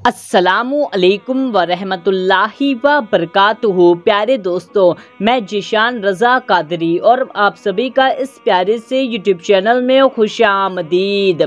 अस्सलामु अलैकुम वरहमतुल्लाहि व बरकातुहू। प्यारे दोस्तों, मैं जिशान रज़ा कादरी और आप सभी का इस प्यारे से यूट्यूब चैनल में खुशामदीद।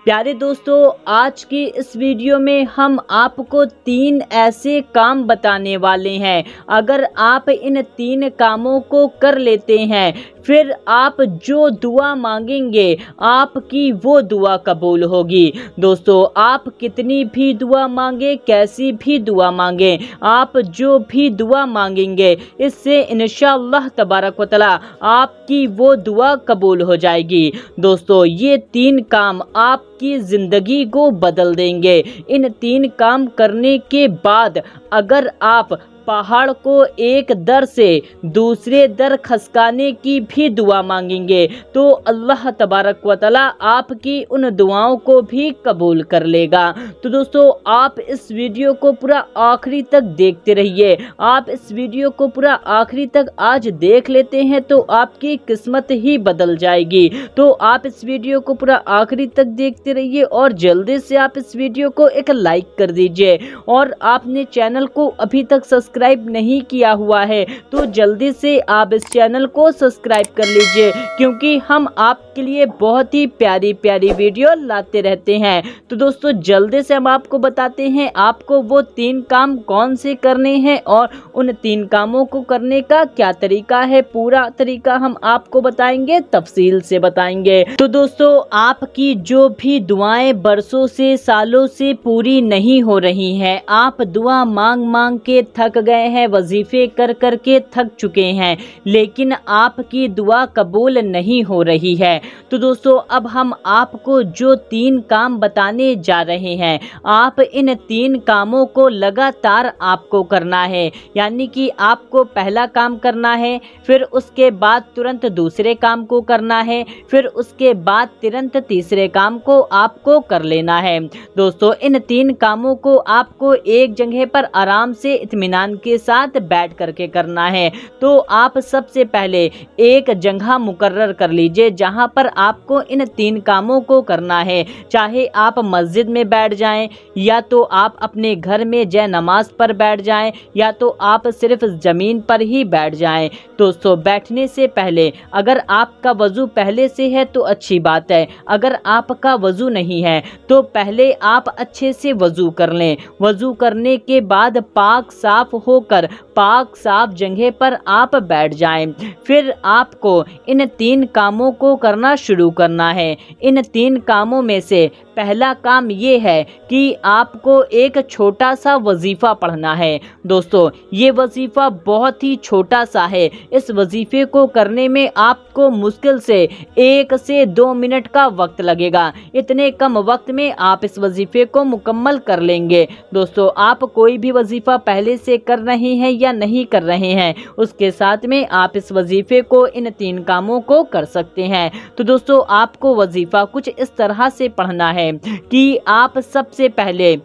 प्यारे दोस्तों, आज की इस वीडियो में हम आपको 3 ऐसे काम बताने वाले हैं। अगर आप इन 3 कामों को कर लेते हैं, फिर आप जो दुआ मांगेंगे आपकी वो दुआ कबूल होगी। दोस्तों, आप कितनी भी दुआ मांगे, कैसी भी दुआ मांगे, आप जो भी दुआ मांगेंगे इससे इंशाअल्लाह तबारक व तआला आपकी वो दुआ कबूल हो जाएगी। दोस्तों, ये 3 काम आपकी ज़िंदगी को बदल देंगे। इन 3 काम करने के बाद अगर आप पहाड़ को एक दर से दूसरे दर खसकाने की भी दुआ मांगेंगे तो अल्लाह तबारक व तआला आपकी उन दुआओं को भी कबूल कर लेगा। तो दोस्तों, आप इस वीडियो को पूरा आखिरी तक देखते रहिए। आप इस वीडियो को पूरा आखिरी तक आज देख लेते हैं तो आपकी किस्मत ही बदल जाएगी। तो आप इस वीडियो को पूरा आखिरी तक देखते रहिए और जल्दी से आप इस वीडियो को एक लाइक कर दीजिए। और आपने चैनल को अभी तक सब्सक्राइब नहीं किया हुआ है तो जल्दी से आप इस चैनल को सब्सक्राइब कर लीजिए, क्योंकि हम आपके लिए बहुत ही प्यारी प्यारी वीडियो लाते रहते हैं। तो दोस्तों, जल्दी से हम आपको बताते हैं आपको वो 3 काम कौन से करने हैं और उन 3 कामों को करने का क्या तरीका है। पूरा तरीका हम आपको बताएंगे, तफसील से बताएंगे। तो दोस्तों, आपकी जो भी दुआएं बरसों से सालों से पूरी नहीं हो रही हैं, आप दुआ मांग मांग के थक गए हैं, वजीफे कर कर के थक चुके हैं, लेकिन आपकी दुआ कबूल नहीं हो रही है। तो दोस्तों, अब हम आपको जो 3 काम बताने जा रहे हैं, आप इन 3 कामों को लगातार आपको करना है। यानी कि आपको पहला काम करना है, फिर उसके बाद तुरंत दूसरे काम को करना है, फिर उसके बाद तुरंत तीसरे काम को आपको कर लेना है। दोस्तों, इन 3 कामों को आपको एक जगह पर आराम से इत्मीनान के साथ बैठ करके करना है। तो आप सबसे पहले एक जगह मुकर्रर कर लीजिए जहां पर आपको इन 3 कामों को करना है। चाहे आप मस्जिद में बैठ जाएं, या तो आप अपने घर में जय नमाज पर बैठ जाएं, या तो आप सिर्फ ज़मीन पर ही बैठ जाएं। दोस्तों, बैठने से पहले अगर आपका वज़ू पहले से है तो अच्छी बात है, अगर आपका वज़ू नहीं है तो पहले आप अच्छे से वज़ू कर लें। वज़ू करने के बाद पाक साफ होकर पाक साफ जगह पर आप बैठ जाएं। फिर आपको इन 3 कामों को करना शुरू करना है। इन 3 कामों में से पहला काम ये है कि आपको एक छोटा सा वजीफ़ा पढ़ना है। दोस्तों, ये वजीफ़ा बहुत ही छोटा सा है। इस वजीफ़े को करने में आपको मुश्किल से 1 से 2 मिनट का वक्त लगेगा। इतने कम वक्त में आप इस वजीफ़े को मुकम्मल कर लेंगे। दोस्तों, आप कोई भी वजीफ़ा पहले से कर रहे हैं या नहीं कर रहे हैं, उसके साथ में आप इस वजीफ़े को इन 3 कामों को कर सकते हैं। तो दोस्तों, आपको वजीफ़ा कुछ इस तरह से पढ़ना है कि आप सबसे पहले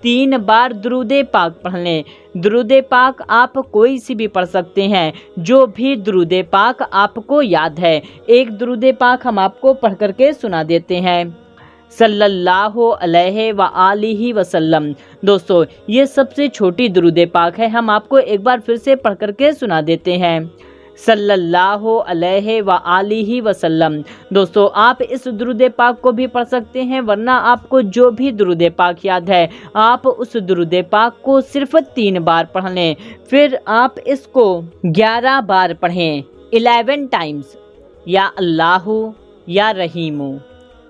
3 बार दुरूदे पाक पढ़ लें। दुरूदे पाक आप कोई सी भी पढ़ सकते हैं, जो भी दुरूदे पाक आपको याद है। एक दुरूदे पाक हम आपको पढ़ करके सुना देते हैं, सल्लल्लाहु अलैहि व आलिहि वसल्लम। दोस्तों, ये सबसे छोटी दुरूदे पाक है, हम आपको एक बार फिर से पढ़ करके सुना देते हैं, सल्लल्लाहु अलैहि व आलिहि वसल्लम। दोस्तों, आप इस दुरूद पाक को भी पढ़ सकते हैं, वरना आपको जो भी दुरूद पाक याद है आप उस दुरूद पाक को सिर्फ 3 बार पढ़ लें। फिर आप इसको 11 बार पढ़ें, 11 टाइम्स। या अल्लाहु या रहीमु,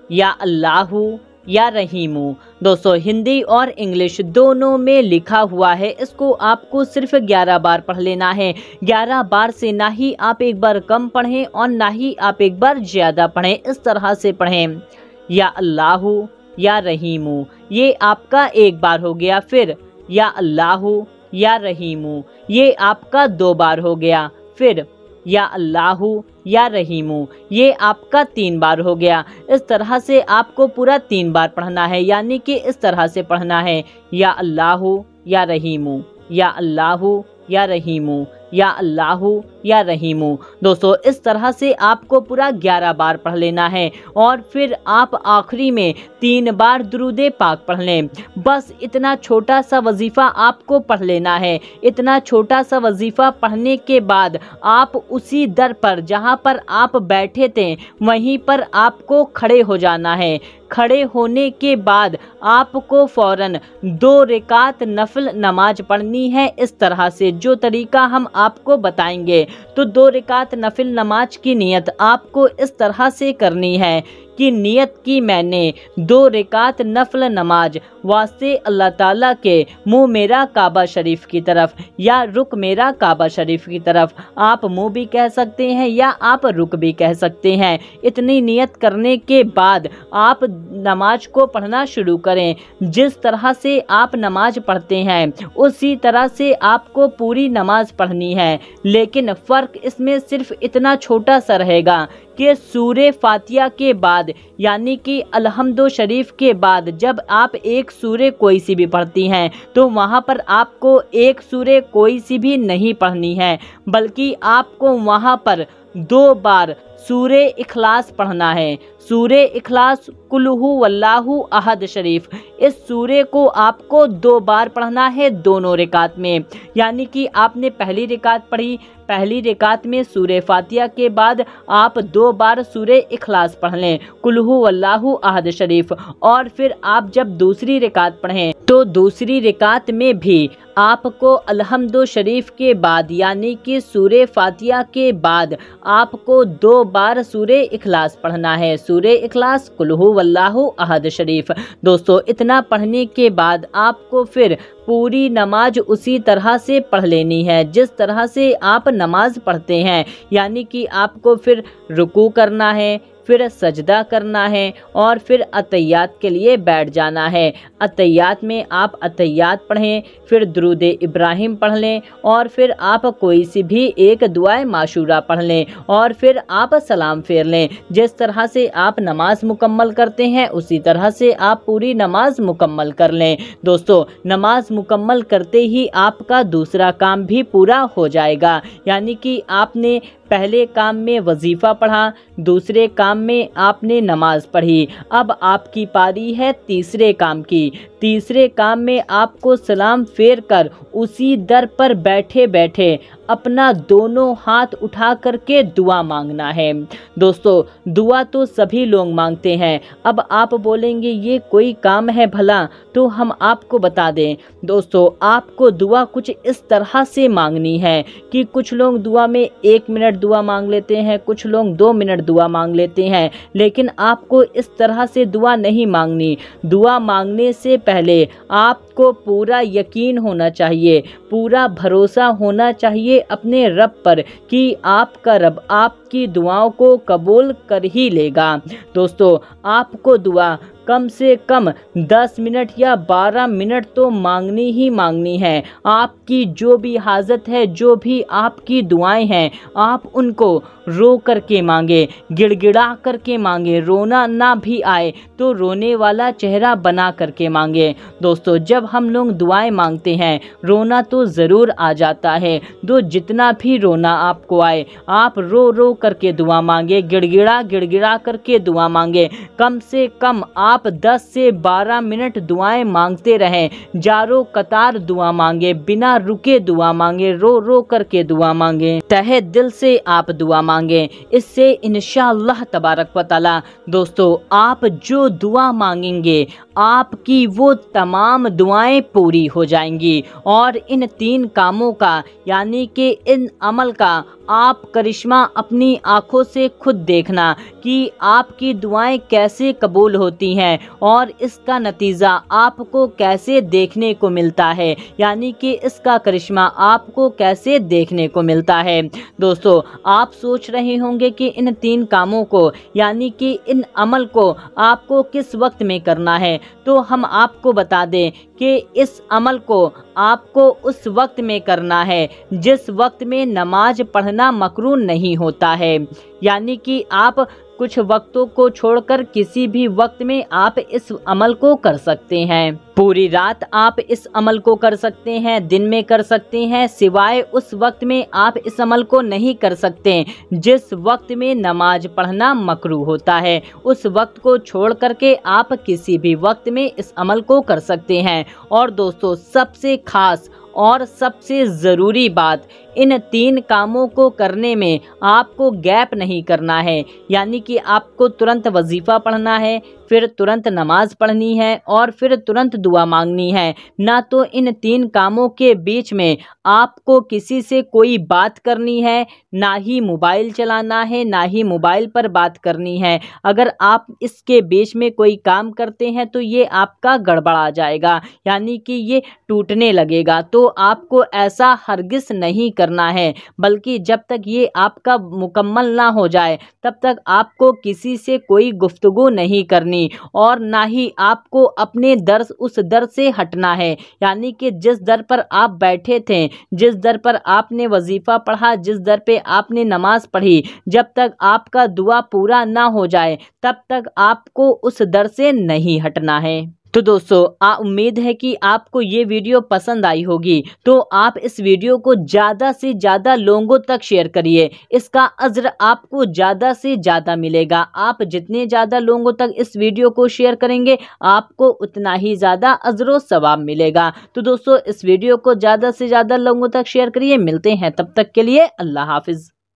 या अल्लाहु या रहीमु। दोस्तों, हिंदी और इंग्लिश दोनों में लिखा हुआ है, इसको आपको सिर्फ 11 बार पढ़ लेना है। 11 बार से ना ही आप एक बार कम पढ़ें और ना ही आप एक बार ज़्यादा पढ़ें, इस तरह से पढ़ें, या अल्लाहु या रहीमु। ये आपका 1 बार हो गया। फिर या अल्लाहु या रहीमु, ये आपका 2 बार हो गया। फिर या अल्लाहु या रहीमु, ये आपका 3 बार हो गया। इस तरह से आपको पूरा 3 बार पढ़ना है, यानी कि इस तरह से पढ़ना है, या अल्लाहु या रहीमु, या अल्लाहु या रहीमु, या अल्लाहु या रहीमु। दोस्तों इस तरह से आपको पूरा 11 बार पढ़ लेना है और फिर आप आखिरी में 3 बार दुरूदे पाक पढ़ लें। बस इतना छोटा सा वजीफ़ा आपको पढ़ लेना है। इतना छोटा सा वजीफ़ा पढ़ने के बाद आप उसी दर पर जहाँ पर आप बैठे थे वहीं पर आपको खड़े हो जाना है। खड़े होने के बाद आपको फ़ौरन 2 रकात नफल नमाज पढ़नी है। इस तरह से जो तरीका हम आपको बताएंगे, तो 2 रकात नफल नमाज की नियत आपको इस तरह से करनी है कि नियत की मैंने 2 रकात नफल नमाज वास्ते अल्लाह ताला के मुँह मेरा काबा शरीफ की तरफ या रुक मेरा काबा शरीफ की तरफ, आप मुँह भी कह सकते हैं या आप रुक भी कह सकते हैं। इतनी नियत करने के बाद आप नमाज को पढ़ना शुरू करें। जिस तरह से आप नमाज पढ़ते हैं उसी तरह से आपको पूरी नमाज पढ़नी है, लेकिन फ़र्क इसमें सिर्फ इतना छोटा सा रहेगा कि सूरे फातिहा के बाद यानी कि अलहम्दु शरीफ के बाद जब आप एक सूरे कोई सी भी पढ़ती हैं तो वहाँ पर आपको एक सूरे कोई सी भी नहीं पढ़नी है, बल्कि आपको वहाँ पर 2 बार सूरे इखलास पढ़ना है। सूरे इखलास कुल हु वल्लाहु अहद शरीफ, इस सूरे को आपको 2 बार पढ़ना है दोनों रकात में। यानी कि आपने पहली रकात पढ़ी, पहली रकात में सूरे फातिहा के बाद आप 2 बार सूरे इखलास पढ़ लें कुल हु वल्लाहु अहद शरीफ, और फिर आप जब दूसरी रकात पढ़ें तो दूसरी रकात में भी आपको अलहम्दु शरीफ के बाद यानी कि सूरे फातिहा के बाद आपको 2 बार सूरे इखलास पढ़ना है। सूरे इखलास कुल हु वल्लाहु अहद शरीफ। दोस्तों इतना पढ़ने के बाद आपको फिर पूरी नमाज उसी तरह से पढ़ लेनी है जिस तरह से आप नमाज पढ़ते हैं। यानी कि आपको फिर रुकू करना है, फिर सजदा करना है और फिर अतहियात के लिए बैठ जाना है। अतहियात में आप अतहियात पढ़ें, फिर दुरूद इब्राहिम पढ़ लें और फिर आप कोई सी भी एक दुआए माशूरा पढ़ लें और फिर आप सलाम फेर लें। जिस तरह से आप नमाज मुकम्मल करते हैं उसी तरह से आप पूरी नमाज मुकम्मल कर लें। दोस्तों नमाज मुकम्मल करते ही आपका दूसरा काम भी पूरा हो जाएगा। यानी कि आपने पहले काम में वजीफ़ा पढ़ा, दूसरे काम में आपने नमाज पढ़ी, अब आपकी पारी है तीसरे काम की। तीसरे काम में आपको सलाम फेर कर उसी दर पर बैठे बैठे अपना दोनों हाथ उठा करके दुआ मांगना है। दोस्तों दुआ तो सभी लोग मांगते हैं, अब आप बोलेंगे ये कोई काम है भला, तो हम आपको बता दें। दोस्तों आपको दुआ कुछ इस तरह से मांगनी है कि कुछ लोग दुआ में 1 मिनट दुआ मांग लेते हैं, कुछ लोग 2 मिनट दुआ मांग लेते हैं, लेकिन आपको इस तरह से दुआ नहीं मांगनी। दुआ मांगने से पहले आपको पूरा यकीन होना चाहिए, पूरा भरोसा होना चाहिए अपने रब पर कि आपका रब आपकी दुआओं को कबूल कर ही लेगा। दोस्तों आपको दुआ कम से कम 10 मिनट या 12 मिनट तो मांगनी ही मांगनी है। आपकी जो भी हाजत है, जो भी आपकी दुआएं हैं, आप उनको रो करके मांगे, गिड़गिड़ा करके मांगे। रोना ना भी आए तो रोने वाला चेहरा बना करके मांगे। दोस्तों जब हम लोग दुआएं मांगते हैं रोना तो ज़रूर आ जाता है, तो जितना भी रोना आपको आए आप रो रो करके दुआ मांगे, गिड़गिड़ा गिड़गिड़ा करके दुआ मांगे। कम से कम आप 10 से 12 मिनट दुआएं मांगते रहें, जारो कतार दुआ मांगे, बिना रुके दुआ मांगे, रो रो करके दुआ मांगे, तहे दिल से आप दुआ मांगे। इससे इंशाअल्लाह तबारक व तआला दोस्तों आप जो दुआ मांगेंगे आपकी वो तमाम दुआएं पूरी हो जाएंगी। और इन 3 कामों का यानी कि इन अमल का आप करिश्मा अपनी आँखों से खुद देखना कि आपकी दुआएं कैसे कबूल होती हैं और इसका नतीजा आपको कैसे देखने को मिलता है, यानी कि इसका करिश्मा आपको कैसे देखने को मिलता है। दोस्तों आप सोच रहे होंगे कि इन 3 कामों को यानी कि इन अमल को आपको किस वक्त में करना है, तो हम आपको बता दें कि इस अमल को आपको उस वक्त में करना है जिस वक्त में नमाज पढ़ना मकरूह नहीं होता है। यानी कि आप कुछ वक्तों को छोड़कर किसी भी वक्त में आप इस अमल को कर सकते हैं। पूरी रात आप इस अमल को कर सकते हैं, दिन में कर सकते हैं, सिवाय उस वक्त में आप इस अमल को नहीं कर सकते जिस वक्त में नमाज पढ़ना मकरूह होता है। उस वक्त को छोड़ करके आप किसी भी वक्त में इस अमल को कर सकते हैं। और दोस्तों, सबसे खास और सबसे ज़रूरी बात, इन 3 कामों को करने में आपको गैप नहीं करना है। यानी कि आपको तुरंत वजीफ़ा पढ़ना है, फिर तुरंत नमाज पढ़नी है और फिर तुरंत दुआ मांगनी है। ना तो इन 3 कामों के बीच में आपको किसी से कोई बात करनी है, ना ही मोबाइल चलाना है, ना ही मोबाइल पर बात करनी है। अगर आप इसके बीच में कोई काम करते हैं तो ये आपका गड़बड़ा जाएगा, यानी कि ये टूटने लगेगा। तो आपको ऐसा हरगिज़ नहीं करना है, बल्कि जब तक ये आपका मुकम्मल ना हो जाए तब तक आपको किसी से कोई गुफ्तगू नहीं करनी और ना ही आपको अपने दर उस दर से हटना है। यानी कि जिस दर पर आप बैठे थे, जिस दर पर आपने वजीफ़ा पढ़ा, जिस दर पे आपने नमाज पढ़ी, जब तक आपका दुआ पूरा ना हो जाए तब तक आपको उस दर से नहीं हटना है। तो दोस्तों, उम्मीद है कि आपको ये वीडियो पसंद आई होगी। तो आप इस वीडियो को ज़्यादा से ज़्यादा लोगों तक शेयर करिए, इसका अज्र आपको ज़्यादा से ज़्यादा मिलेगा। आप जितने ज़्यादा लोगों तक इस वीडियो को शेयर करेंगे आपको उतना ही ज़्यादा अज्र व सवाब मिलेगा। तो दोस्तों, इस वीडियो को ज़्यादा से ज़्यादा लोगों तक शेयर करिए। मिलते हैं, तब तक के लिए अल्लाह हाफिज़।